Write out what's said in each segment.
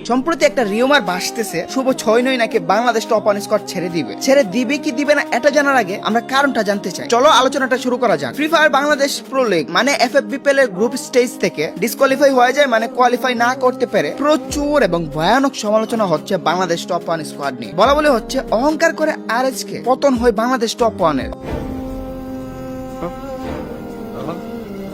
সম্প্রতি একটা রিউমার ভাসতেছে শুভ 6-9 নাকি বাংলাদেশ টপ ওয়ান স্কোয়াড ছেড়ে দিবে কি দিবে না এটা জানার আগে আমরা কারণটা জানতে চাই। চলো আলোচনাটা শুরু করা যাক। Free fire Bangladesh pro league মানে এফএফবিপিএল এর গ্রুপ স্টেজ থেকে ডিসকোয়ালিফাই হয়ে যায়, মানে কোয়ালিফাই না করতে পেরে প্রচুর এবং ভয়ানক সমালোচনা হচ্ছে বাংলাদেশ টপ ওয়ান স্কোয়াড নিয়ে। বলা বলে হচ্ছে অহংকার করে আরএচকে পতন হয় বাংলাদেশ টপ ওয়ানের।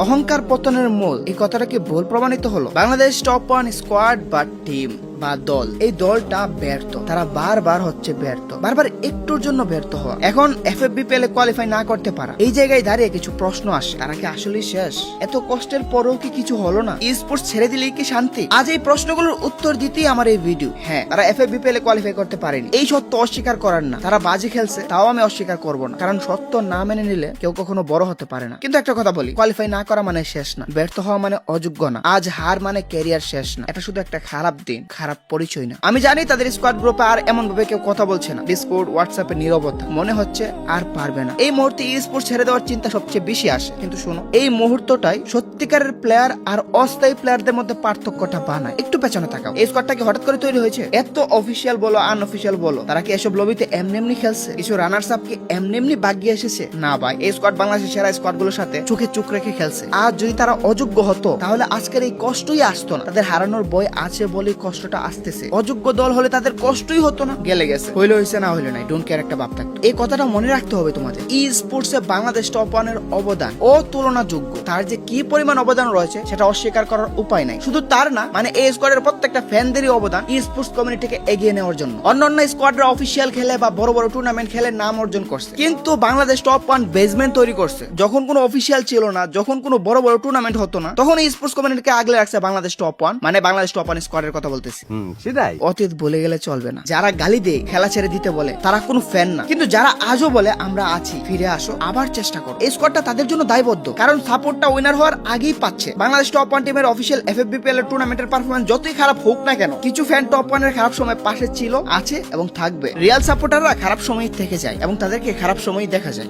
অহংকার পতনের মূল এই কথাটা কি ভুল প্রমাণিত হলো? বাংলাদেশ টপ ওয়ান স্কোয়াড বা টিম বা দল, এই দলটা ব্যর্থ। তারা বারবার হচ্ছে ব্যর্থ, বারবার একটুর জন্য ব্যর্থ হওয়া। এখন এফএফবিপিএল এ কোয়ালিফাই না করতে পারা, এই জায়গায় দাঁড়িয়ে কিছু প্রশ্ন আসে, তারা কি আসলেই শেষ? এত কষ্টের পরেও কি কিছু হলো না? ই স্পোর্টস ছেড়ে দিলেই কি শান্তি? আজ এই প্রশ্নগুলোর উত্তর দিতেই আমার এই ভিডিও। হ্যাঁ, তারা এফএফবিপিএল এ কোয়ালিফাই করতে পারেনি, এই সত্য অস্বীকার করার না। তারা বাজি খেলছে, তাও আমি অস্বীকার করবো না, কারণ সত্য না মেনে নিলে কেউ কখনো বড় হতে পারে না। কিন্তু একটা কথা বলি, কোয়ালিফাই না করা মানে শেষ না, ব্যর্থ হওয়া মানে অযোগ্য না, আজ হার মানে ক্যারিয়ার শেষ না। এটা শুধু একটা খারাপ দিন, খারাপ পরিচয় না। আমি জানি তাদের স্কোয়াড গ্রুপে আর এমন ভাবে কেউ কথা বলছে না, ডিসকর্ড হোয়াটসঅ্যাপে নীরবতা, মনে হচ্ছে আর পারবে না। এই মুহূর্তে ই স্পোর্টস ছেড়ে দেওয়ার চিন্তা সবচেয়ে বেশি আসে। কিন্তু শোনো, এই মুহূর্তটাই সত্যিকারের প্লেয়ার আর অস্থায়ী প্লেয়ারদের মধ্যে পার্থক্যটা বানায়। একটু পেছনে তাকাও, এই স্কোয়াডটা কি হঠাৎ করে তৈরি হয়েছে? এত অফিসিয়াল বলো আনঅফিসিয়াল বলো, তারা কি এসব লবিতে এমনি খেলছে? কিছু রানার্স আপ কি এমনি বাগিয়ে এসেছে? না ভাই, এই স্কোয়াড বাংলাদেশের সেরা স্কোয়াড গুলোর সাথে চোখে চোখ রেখে খেলছে। আর যদি তারা অযোগ্য হতো তাহলে আজকের এই কষ্টই আসতো না। তাদের হারানোর ভয় আছে বলে কষ্টটা আসতেছে। অযোগ্য দল হলে তাদের কষ্টই হতো না। গেলে গেছে, হইলে হইছে, না হইলে নাই, ডোন্ট কেয়ার একটা ভাব থাকতো। এই কথাটা মনে রাখতে হবে তোমাদের। ই স্পোর্টস এ বাংলাদেশ টপ ওয়ানের অবদান অতুলনাযোগ্য। তার যে কি পরিমাণ অবদান রয়েছে সেটা অস্বীকার করার উপায় নাই। শুধু তার না, মানে এই স্কোয়াডের প্রত্যেকটা ফ্যানদেরই অবদান ই স্পোর্টস কমিউনিটিকে এগিয়ে নেওয়ার জন্য। অন্যান্য স্কোয়াডরা অফিসিয়াল খেলে বা বড় বড় টুর্নামেন্ট খেলে নাম অর্জন করছে, কিন্তু বাংলাদেশ টপ ওয়ান বেসমেন্ট তৈরি করছে। যখন কোনো অফিসিয়াল ছিল না, যখন কোনো বড় বড় টুর্নামেন্ট হতো না, তখন এই স্পোর্টস কমিউনিটিকে আগলে রাখছে বাংলাদেশ টপ ওয়ান, মানে বাংলাদেশ টপ ওয়ান স্কোয়াডের কথা বলতেছি। সেটাই। অতীত বলে গেলে চলবে না। যারা গালি দিয়ে খেলা ছেড়ে দিতে বলে তারা কোনো ফ্যান না, কিন্তু যারা আজও বলে আমরা আছি, ফিরে আসো, আবার চেষ্টা করো, এই স্কোয়াডটা তাদের জন্য দায়বদ্ধ। কারণ সাপোর্টটা উইনার হওয়ার আগেই পাচ্ছে। বাংলাদেশ টপ ওয়ান টিমের অফিসিয়াল এফএফবিপিএল এর টুর্নামেন্টের পারফরম্যান্স যতই খারাপ হোক না কেন, কিছু ফ্যান টপ ওয়ানের খারাপ সময় পাশে ছিল, আছে এবং থাকবে। রিয়াল সাপোর্টাররা খারাপ সময় থেকে যায় এবং তাদেরকে খারাপ সময় দেখা যায়।